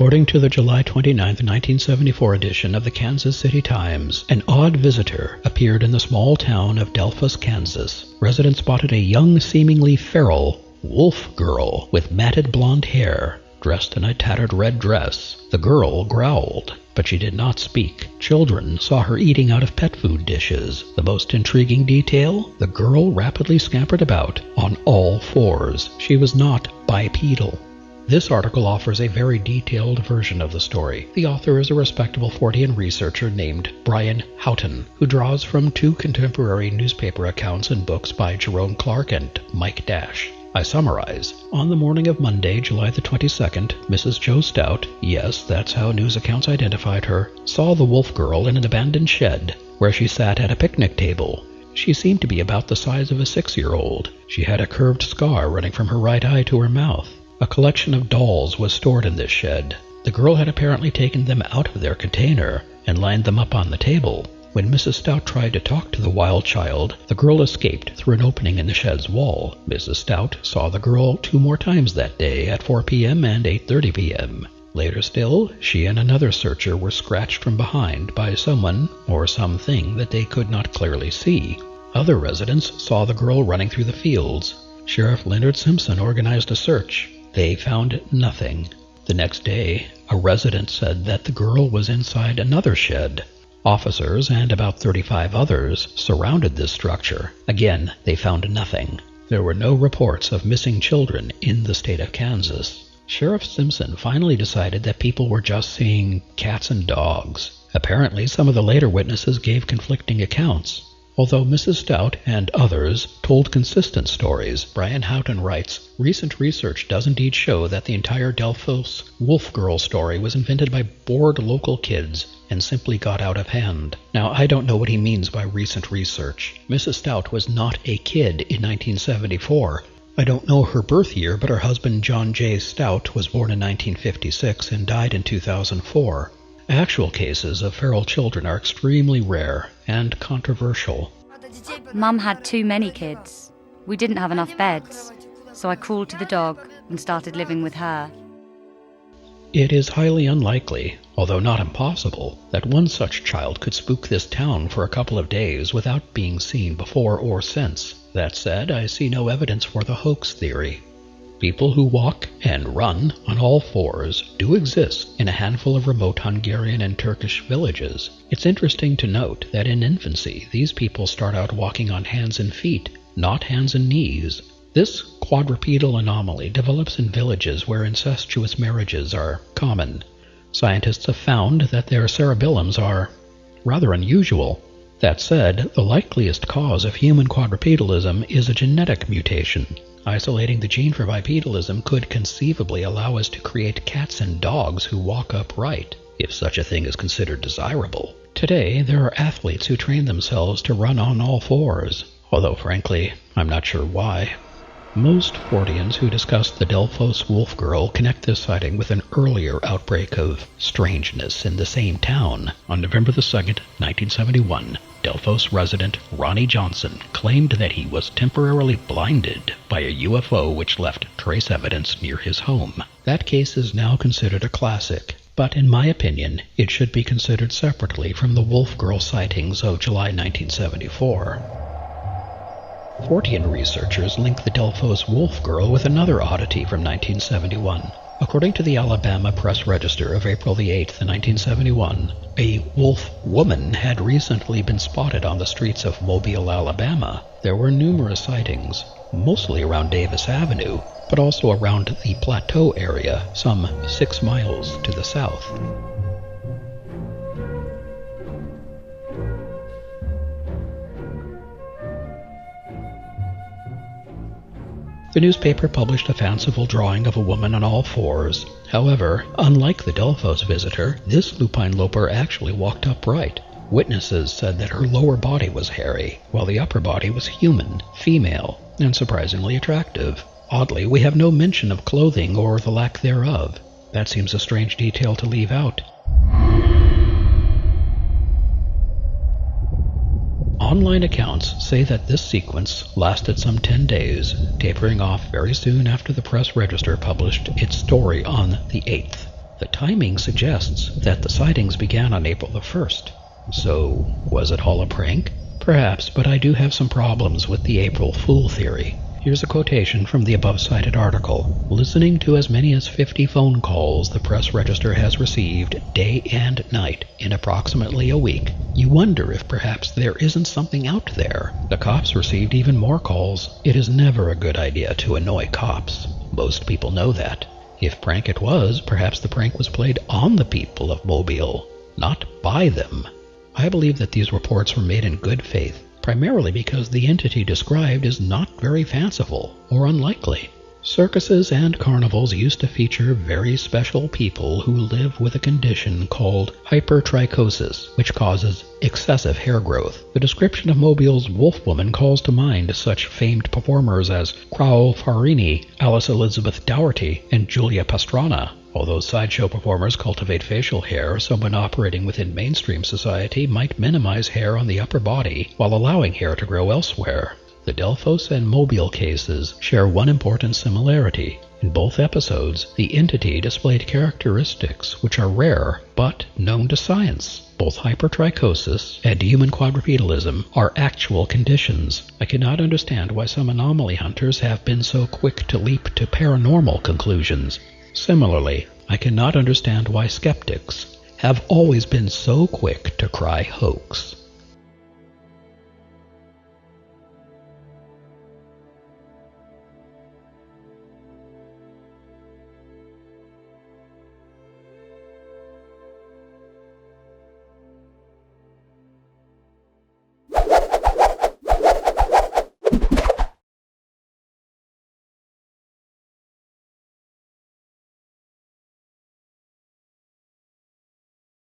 According to the July 29, 1974 edition of the Kansas City Times, an odd visitor appeared in the small town of Delphos, Kansas. Residents spotted a young, seemingly feral wolf girl with matted blonde hair, dressed in a tattered red dress. The girl growled, but she did not speak. Children saw her eating out of pet food dishes. The most intriguing detail? The girl rapidly scampered about on all fours. She was not bipedal. This article offers a very detailed version of the story. The author is a respectable Fortean researcher named Brian Houghton, who draws from two contemporary newspaper accounts and books by Jerome Clark and Mike Dash. I summarize. On the morning of Monday, July the 22nd, Mrs. Joe Stout, yes, that's how news accounts identified her, saw the wolf girl in an abandoned shed where she sat at a picnic table. She seemed to be about the size of a 6-year-old. She had a curved scar running from her right eye to her mouth. A collection of dolls was stored in this shed. The girl had apparently taken them out of their container and lined them up on the table. When Mrs. Stout tried to talk to the wild child, the girl escaped through an opening in the shed's wall. Mrs. Stout saw the girl 2 more times that day at 4 p.m. and 8:30 p.m. Later still, she and another searcher were scratched from behind by someone or something that they could not clearly see. Other residents saw the girl running through the fields. Sheriff Leonard Simpson organized a search. They found nothing. The next day, a resident said that the girl was inside another shed. Officers and about 35 others surrounded this structure. Again, they found nothing. There were no reports of missing children in the state of Kansas. Sheriff Simpson finally decided that people were just seeing cats and dogs. Apparently, some of the later witnesses gave conflicting accounts. Although Mrs. Stout and others told consistent stories, Brian Houghton writes, recent research does indeed show that the entire Delphos wolf girl story was invented by bored local kids and simply got out of hand. Now, I don't know what he means by recent research. Mrs. Stout was not a kid in 1974. I don't know her birth year, but her husband John J. Stout was born in 1956 and died in 2004. Actual cases of feral children are extremely rare and controversial. Mum had too many kids. We didn't have enough beds, so I crawled to the dog and started living with her. It is highly unlikely, although not impossible, that one such child could spook this town for a couple of days without being seen before or since. That said, I see no evidence for the hoax theory. People who walk and run on all fours do exist in a handful of remote Hungarian and Turkish villages. It's interesting to note that in infancy, these people start out walking on hands and feet, not hands and knees. This quadrupedal anomaly develops in villages where incestuous marriages are common. Scientists have found that their cerebellums are rather unusual. That said, the likeliest cause of human quadrupedalism is a genetic mutation. Isolating the gene for bipedalism could conceivably allow us to create cats and dogs who walk upright, if such a thing is considered desirable. Today, there are athletes who train themselves to run on all fours, although frankly, I'm not sure why. Most Forteans who discuss the Delphos wolf girl connect this sighting with an earlier outbreak of strangeness in the same town. On November the 2nd, 1971, Delphos resident Ronnie Johnson claimed that he was temporarily blinded by a UFO which left trace evidence near his home. That case is now considered a classic, but in my opinion, it should be considered separately from the wolf girl sightings of July 1974. Fortean researchers link the Delphos wolf girl with another oddity from 1971. According to the Alabama Press Register of April the 8th, 1971, a wolf woman had recently been spotted on the streets of Mobile, Alabama. There were numerous sightings, mostly around Davis Avenue, but also around the Plateau area, some 6 miles to the south. The newspaper published a fanciful drawing of a woman on all fours. However, unlike the Delphos visitor, this lupine loper actually walked upright. Witnesses said that her lower body was hairy, while the upper body was human, female, and surprisingly attractive. Oddly, we have no mention of clothing or the lack thereof. That seems a strange detail to leave out. Online accounts say that this sequence lasted some 10 days, tapering off very soon after the Press Register published its story on the 8th. The timing suggests that the sightings began on April the 1st. So, was it all a prank? Perhaps, but I do have some problems with the April Fool theory. Here's a quotation from the above-cited article. Listening to as many as 50 phone calls the press register has received day and night in approximately a week, you wonder if perhaps there isn't something out there. The cops received even more calls. It is never a good idea to annoy cops. Most people know that. If prank it was, perhaps the prank was played on the people of Mobile, not by them. I believe that these reports were made in good faith, primarily because the entity described is not very fanciful or unlikely. Circuses and carnivals used to feature very special people who live with a condition called hypertrichosis, which causes excessive hair growth. The description of Mobile's Wolfwoman calls to mind such famed performers as Crowell Farini, Alice Elizabeth Dougherty, and Julia Pastrana. Although sideshow performers cultivate facial hair, someone operating within mainstream society might minimize hair on the upper body while allowing hair to grow elsewhere. The Delphos and Mobile cases share one important similarity. In both episodes, the entity displayed characteristics which are rare but known to science. Both hypertrichosis and human quadrupedalism are actual conditions. I cannot understand why some anomaly hunters have been so quick to leap to paranormal conclusions. Similarly, I cannot understand why skeptics have always been so quick to cry hoax.